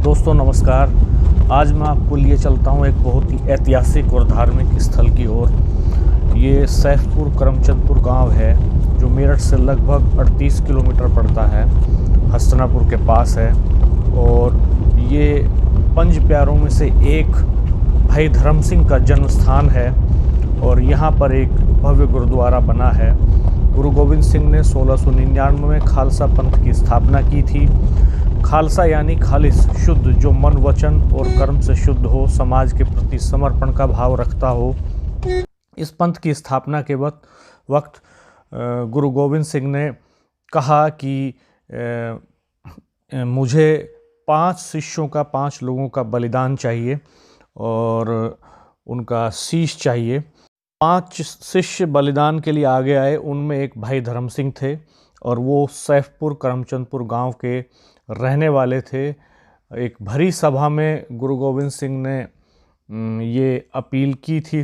दोस्तों नमस्कार। आज मैं आपको लिए चलता हूं एक बहुत ही ऐतिहासिक और धार्मिक स्थल की ओर। ये सैफपुर करमचंदपुर गांव है जो मेरठ से लगभग 38 किलोमीटर पड़ता है, हस्तिनापुर के पास है। और ये पंज प्यारों में से एक भाई धर्म सिंह का जन्म स्थान है और यहाँ पर एक भव्य गुरुद्वारा बना है। गुरु गोविंद सिंह ने 1699 में खालसा पंथ की स्थापना की थी। खालसा यानी खालिस, शुद्ध, जो मन, वचन और कर्म से शुद्ध हो, समाज के प्रति समर्पण का भाव रखता हो। इस पंथ की स्थापना के वक्त गुरु गोविंद सिंह ने कहा कि मुझे 5 शिष्यों का, 5 लोगों का बलिदान चाहिए और उनका शीश चाहिए। 5 शिष्य बलिदान के लिए आगे आए। उनमें एक भाई धर्म सिंह थे और वो सैफपुर करमचंदपुर गांव के रहने वाले थे। एक भरी सभा में गुरु गोविंद सिंह ने ये अपील की थी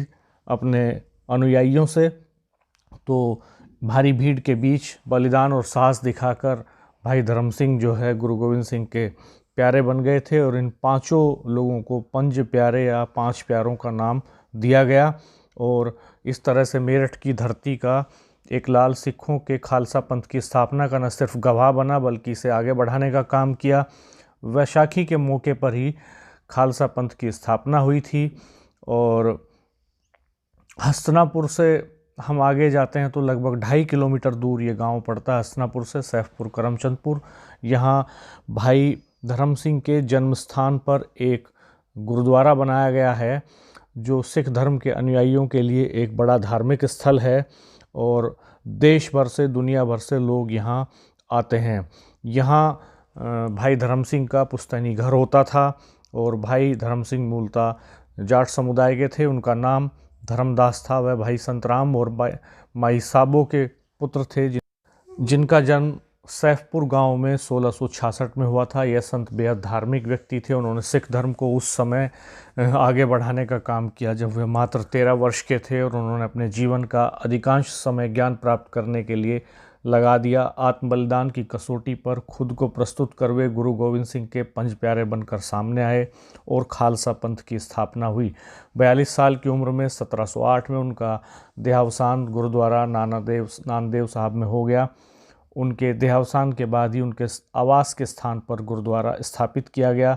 अपने अनुयायियों से। तो भारी भीड़ के बीच बलिदान और साहस दिखाकर भाई धर्म सिंह जो है गुरु गोविंद सिंह के प्यारे बन गए थे और इन 5 लोगों को पंज प्यारे या 5 प्यारों का नाम दिया गया। और इस तरह से मेरठ की धरती का एक लाल सिखों के खालसा पंथ की स्थापना का न सिर्फ गवाह बना बल्कि इसे आगे बढ़ाने का काम किया। वैशाखी के मौके पर ही खालसा पंथ की स्थापना हुई थी। और हस्तिनापुर से हम आगे जाते हैं तो लगभग 2.5 किलोमीटर दूर ये गांव पड़ता है हस्तिनापुर से, सैफपुर करमचंदपुर। यहाँ भाई धर्म सिंह के जन्म स्थान पर एक गुरुद्वारा बनाया गया है जो सिख धर्म के अनुयायियों के लिए एक बड़ा धार्मिक स्थल है और देश भर से, दुनिया भर से लोग यहाँ आते हैं। यहाँ भाई धर्म सिंह का पुश्तैनी घर होता था और भाई धर्म सिंह मूलतः जाट समुदाय के थे। उनका नाम धर्मदास था। वह भाई संतराम और माई साबो के पुत्र थे जिनका जन्म सैफपुर गांव में 1666 में हुआ था। यह संत बेहद धार्मिक व्यक्ति थे। उन्होंने सिख धर्म को उस समय आगे बढ़ाने का काम किया जब वे मात्र 13 वर्ष के थे और उन्होंने अपने जीवन का अधिकांश समय ज्ञान प्राप्त करने के लिए लगा दिया। आत्म बलिदान की कसौटी पर खुद को प्रस्तुत कर वे गुरु गोविंद सिंह के पंज प्यारे बनकर सामने आए और खालसा पंथ की स्थापना हुई। 42 साल की उम्र में 1708 में उनका देहावसान गुरुद्वारा नानदेव साहब में हो गया। उनके देहावसान के बाद ही उनके आवास के स्थान पर गुरुद्वारा स्थापित किया गया।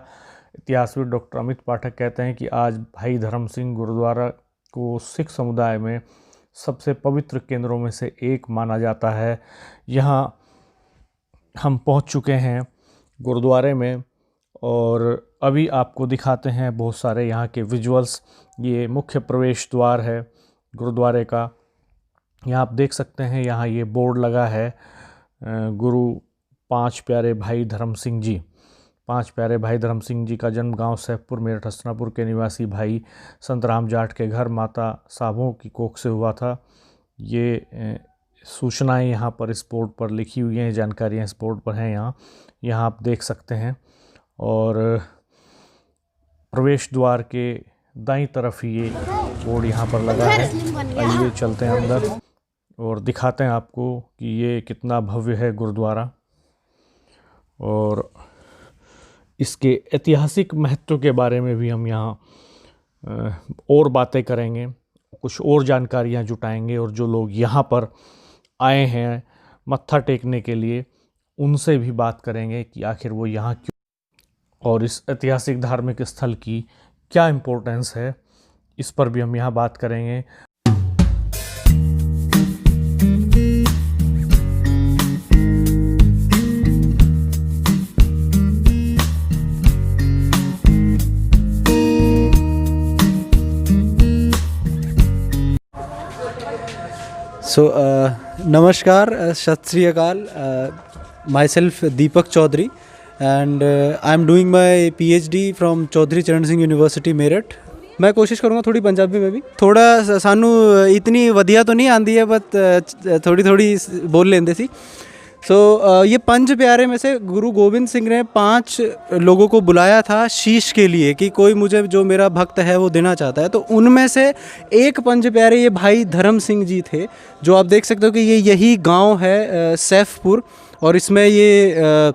इतिहासविद डॉक्टर अमित पाठक कहते हैं कि आज भाई धर्म सिंह गुरुद्वारा को सिख समुदाय में सबसे पवित्र केंद्रों में से एक माना जाता है। यहाँ हम पहुँच चुके हैं गुरुद्वारे में और अभी आपको दिखाते हैं बहुत सारे यहाँ के विजुअल्स। ये मुख्य प्रवेश द्वार है गुरुद्वारे का। यहाँ आप देख सकते हैं, यहाँ ये बोर्ड लगा है गुरु 5 प्यारे भाई धर्म सिंह जी। 5 प्यारे भाई धर्म सिंह जी का जन्म गांव सैफपुर मेरठ हस्तिनापुर के निवासी भाई संतराम जाट के घर माता साबों की कोख से हुआ था। ये सूचनाएं यहाँ पर इस बोर्ड पर लिखी हुई हैं, जानकारियाँ इस बोर्ड पर हैं। यहाँ आप देख सकते हैं। और प्रवेश द्वार के दाईं तरफ ही ये बोर्ड यहाँ पर लगा है। आइए चलते हैं अंदर और दिखाते हैं आपको कि ये कितना भव्य है गुरुद्वारा और इसके ऐतिहासिक महत्व के बारे में भी हम यहाँ और बातें करेंगे, कुछ और जानकारियाँ जुटाएंगे और जो लोग यहाँ पर आए हैं मत्था टेकने के लिए उनसे भी बात करेंगे कि आखिर वो यहाँ क्यों और इस ऐतिहासिक धार्मिक स्थल की क्या इम्पोर्टेंस है। इस पर भी हम यहाँ बात करेंगे। नमस्कार, सत श्री अकाल। myself Deepak Chaudhary and I am doing my PhD from Chaudhary चरण सिंह यूनिवर्सिटी मेरठ। मैं कोशिश करूँगा थोड़ी पंजाबी में भी। थोड़ा सानू इतनी वधिया तो नहीं आती है बट थोड़ी थोड़ी बोल लेंदे सी। ये 5 प्यारे में से गुरु गोविंद सिंह ने 5 लोगों को बुलाया था शीश के लिए कि कोई मुझे जो मेरा भक्त है वो देना चाहता है। तो उनमें से एक 5 प्यारे ये भाई धर्म सिंह जी थे, जो आप देख सकते हो कि ये यही गांव है सैफपुर। और इसमें ये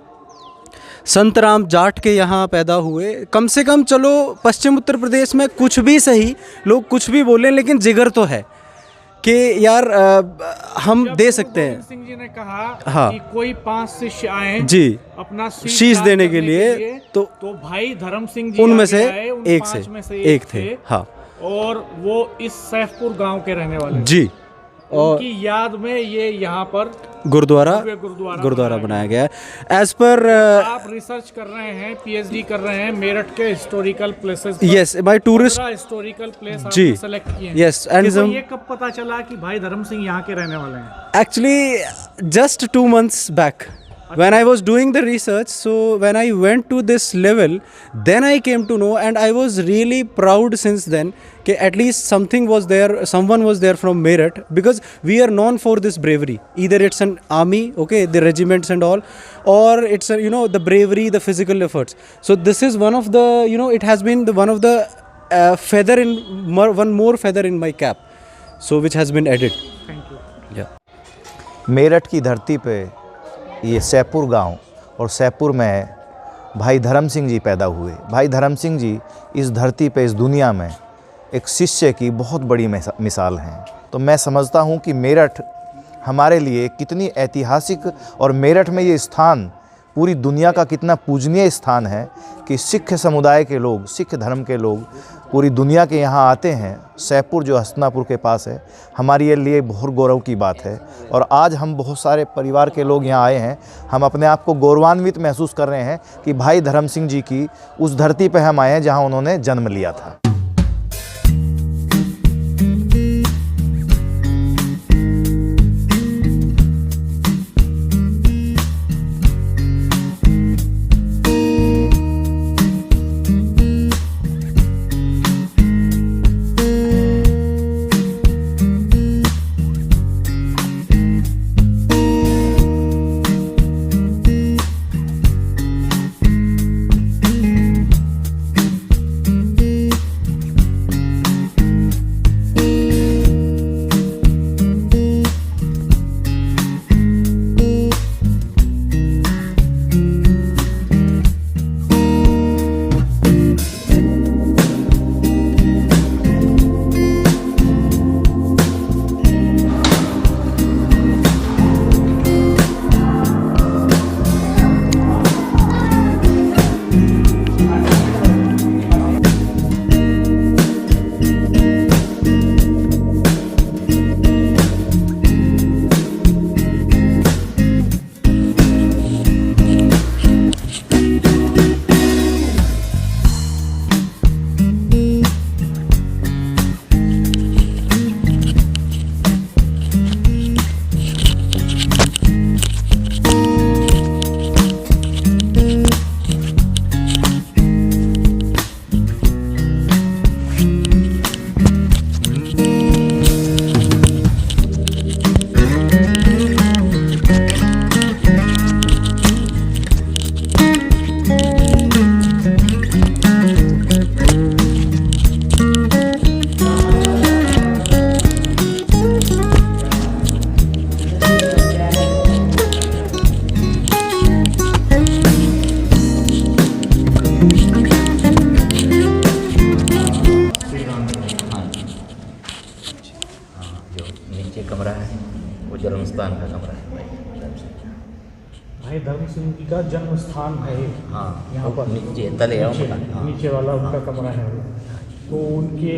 संत राम जाट के यहाँ पैदा हुए। कम से कम चलो पश्चिम उत्तर प्रदेश में कुछ भी सही, लोग कुछ भी बोलें, लेकिन जिगर तो है कि यार हम दे सकते हैं। सिंह जी ने कहा हाँ। कि कोई 5 शिष्य आए जी अपना शीश देने के लिए, तो भाई धर्म सिंह जी उनमें आगे से आए, उन एक 5 से में एक थे। हाँ, और वो इस सैफपुर गांव के रहने वाले जी। और उनकी याद में ये यहाँ पर गुरुद्वारा बनाया गया है। एज पर आप रिसर्च कर रहे हैं, पीएचडी कर रहे हैं मेरठ के historical places. Yes, my tourist historical place जी आपने सेलेक्ट किए हैं। यस, एंड ये कब पता चला कि भाई धर्म सिंह यहाँ के रहने वाले हैं? actually just 2 months back when I was doing the research. So when I went to this level, then I came to know, and I was really proud since then that at least something was there, someone was there from Meerut, because we are known for this bravery. Either it's an army, okay, the regiments and all, or it's you know, the bravery, the physical efforts. So this is one of the, you know, it has been one of the feather in one more feather in my cap, so which has been added. Thank you. Yeah. Meerut की धरती पे ये सैफपुर गांव, और सैफपुर में भाई धर्म सिंह जी पैदा हुए। भाई धर्म सिंह जी इस धरती पे, इस दुनिया में एक शिष्य की बहुत बड़ी मिसाल हैं। तो मैं समझता हूँ कि मेरठ हमारे लिए कितनी ऐतिहासिक, और मेरठ में ये स्थान पूरी दुनिया का कितना पूजनीय स्थान है कि सिख समुदाय के लोग, सिख धर्म के लोग पूरी दुनिया के यहाँ आते हैं। सैफपुर जो हस्तिनापुर के पास है, हमारे लिए बहुत गौरव की बात है। और आज हम बहुत सारे परिवार के लोग यहाँ आए हैं, हम अपने आप को गौरवान्वित महसूस कर रहे हैं कि भाई धर्म सिंह जी की उस धरती पर हम आए हैं जहाँ उन्होंने जन्म लिया था। कमरा है वो जन्म स्थान का कमरा है भाई धर्म सिंह जी का जन्म स्थान है। हाँ, यहाँ पर नीचे तले है उनका। हाँ। नीचे वाला उनका कमरा है, तो उनके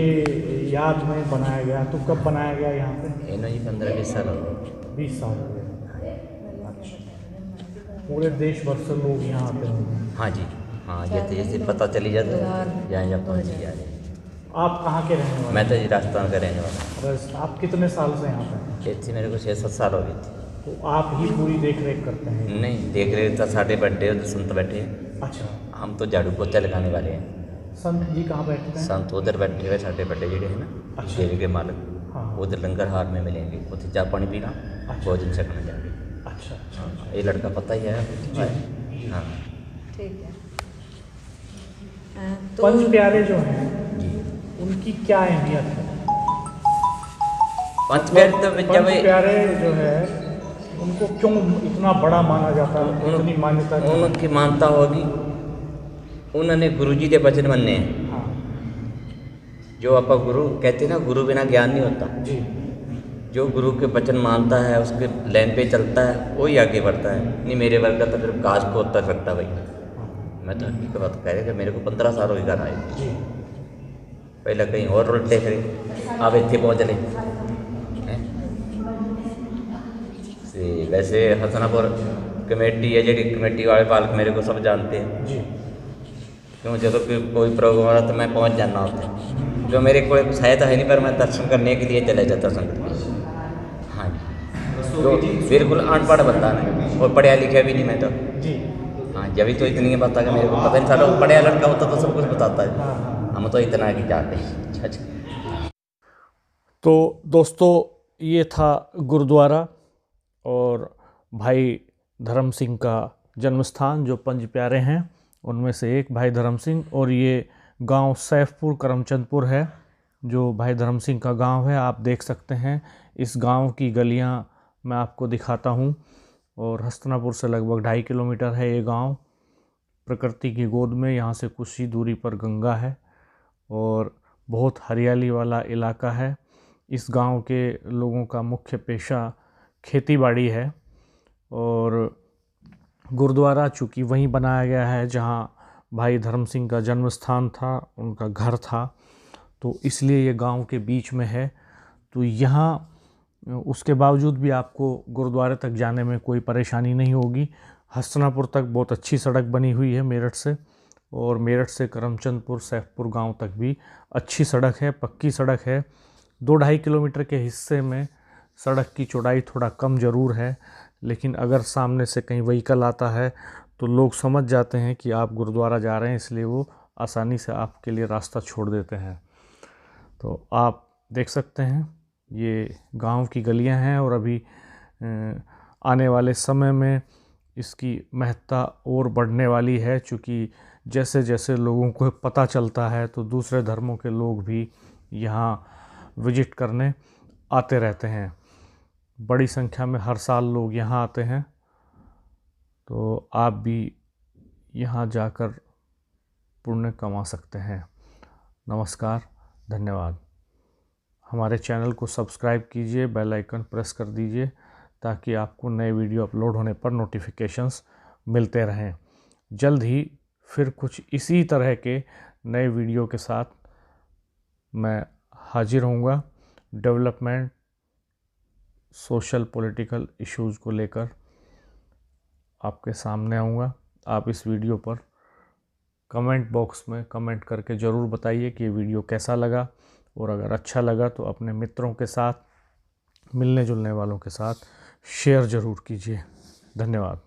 याद में बनाया गया। तो कब बनाया गया यहाँ पे? इन्होंने 15-20 साल हो गए। 20 साल हो गए। अच्छा, पूरे देश भर से लोग यहाँ आते हैं? हाँ जी, हाँ, जैसे जैसे पता चली जाता है जहाँ जहाँ पहुँच गया। आप कहाँ के रहने वाले? मैं तो जी राजस्थान का रहने वाला हूँ। आप कितने साल से यहाँ पे? थी मेरे को 6-7 साल हो गए थे। तो आप ही पूरी देख रेख करते हैं? नहीं, देख रहे था साढ़े बर्थडे और संत बैठे। अच्छा, हम तो झाड़ू पोछा लगाने वाले हैं। संत जी कहाँ बैठते हैं? संत उधर बैठे हुए साढ़े बर्थडे जेडे है ना, अच्छा। देवी के मालिक। हाँ। उधर लंगर हार में मिलेंगे, उधर चाय पानी पीना, भोजन छकने जाएंगे। अच्छा अच्छा, हाँ, ये लड़का पता ही है। हाँ ठीक है। पंच प्यारे जो हैं जी, उनकी क्या अहमियत है? पंच प्यारे तो पंच प्यारे जो है उनको क्यों इतना बड़ा माना जाता है, इतनी मान्यता क्यों? उनकी मानता होगी उन्होंने गुरु जी के वचन मनने हैं। हाँ जो आप गुरु कहते हैं ना, गुरु बिना ज्ञान नहीं होता। जी जो गुरु के वचन मानता है, उसके लाइन पे चलता है, वही आगे बढ़ता है। नहीं मेरे वर्ग का तो फिर काश को उतर सकता भाई। मैं तो हकीकत बात कह रहा कि मेरे को 15 साल हो गए घर आए। जी पहले कहीं और उल्टे फिरे, अब इतने पहुँच रहे हैं। वैसे हसनापुर कमेटी है जी, कमेटी वाले पालक मेरे को सब जानते हैं। जी क्यों जो कोई प्रोग्राम हो रहा तो मैं पहुँच जाना होता। जो मेरे को सहायता है नहीं, पर मैं दर्शन करने के लिए चले जाता संगत में। हाँ जी, तो बिल्कुल अनपढ़ बंदा नहीं और पढ़ा लिखा भी नहीं मैं तो। जी हाँ, जब भी तो इतनी बात है कि मेरे को पता नहीं था। पढ़ा लड़का होता तो सब कुछ बताता है, हाँ। हम तो इतना कि जाते हैं। अच्छा तो दोस्तों, ये था गुरुद्वारा और भाई धर्म सिंह का जन्म स्थान, जो पंज प्यारे हैं उनमें से एक भाई धर्म सिंह। और ये गांव सैफपुर करमचंदपुर है, जो भाई धर्म सिंह का गांव है। आप देख सकते हैं इस गांव की गलियां मैं आपको दिखाता हूं। और हस्तिनापुर से लगभग 2.5 किलोमीटर है ये गांव, प्रकृति की गोद में। यहाँ से कुछ ही दूरी पर गंगा है और बहुत हरियाली वाला इलाका है। इस गांव के लोगों का मुख्य पेशा खेतीबाड़ी है। और गुरुद्वारा चूँकि वहीं बनाया गया है जहाँ भाई धर्म सिंह का जन्म स्थान था, उनका घर था, तो इसलिए ये गांव के बीच में है। तो यहाँ उसके बावजूद भी आपको गुरुद्वारे तक जाने में कोई परेशानी नहीं होगी। हस्तिनापुर तक बहुत अच्छी सड़क बनी हुई है मेरठ से, और मेरठ से करमचंदपुर सैफपुर गांव तक भी अच्छी सड़क है, पक्की सड़क है। 2-2.5 किलोमीटर के हिस्से में सड़क की चौड़ाई थोड़ा कम ज़रूर है, लेकिन अगर सामने से कहीं व्हीकल आता है तो लोग समझ जाते हैं कि आप गुरुद्वारा जा रहे हैं, इसलिए वो आसानी से आपके लिए रास्ता छोड़ देते हैं। तो आप देख सकते हैं ये गांव की गलियां हैं, और अभी आने वाले समय में इसकी महत्ता और बढ़ने वाली है, क्योंकि जैसे जैसे लोगों को पता चलता है तो दूसरे धर्मों के लोग भी यहाँ विजिट करने आते रहते हैं। बड़ी संख्या में हर साल लोग यहाँ आते हैं, तो आप भी यहाँ जाकर पुण्य कमा सकते हैं। नमस्कार, धन्यवाद। हमारे चैनल को सब्सक्राइब कीजिए, बेल आइकन प्रेस कर दीजिए, ताकि आपको नए वीडियो अपलोड होने पर नोटिफिकेशंस मिलते रहें। जल्द ही फिर कुछ इसी तरह के नए वीडियो के साथ मैं हाजिर होऊंगा। डेवलपमेंट, सोशल पॉलिटिकल इश्यूज़ को लेकर आपके सामने आऊँगा। आप इस वीडियो पर कमेंट बॉक्स में कमेंट करके ज़रूर बताइए कि ये वीडियो कैसा लगा, और अगर अच्छा लगा तो अपने मित्रों के साथ, मिलने जुलने वालों के साथ शेयर ज़रूर कीजिए। धन्यवाद।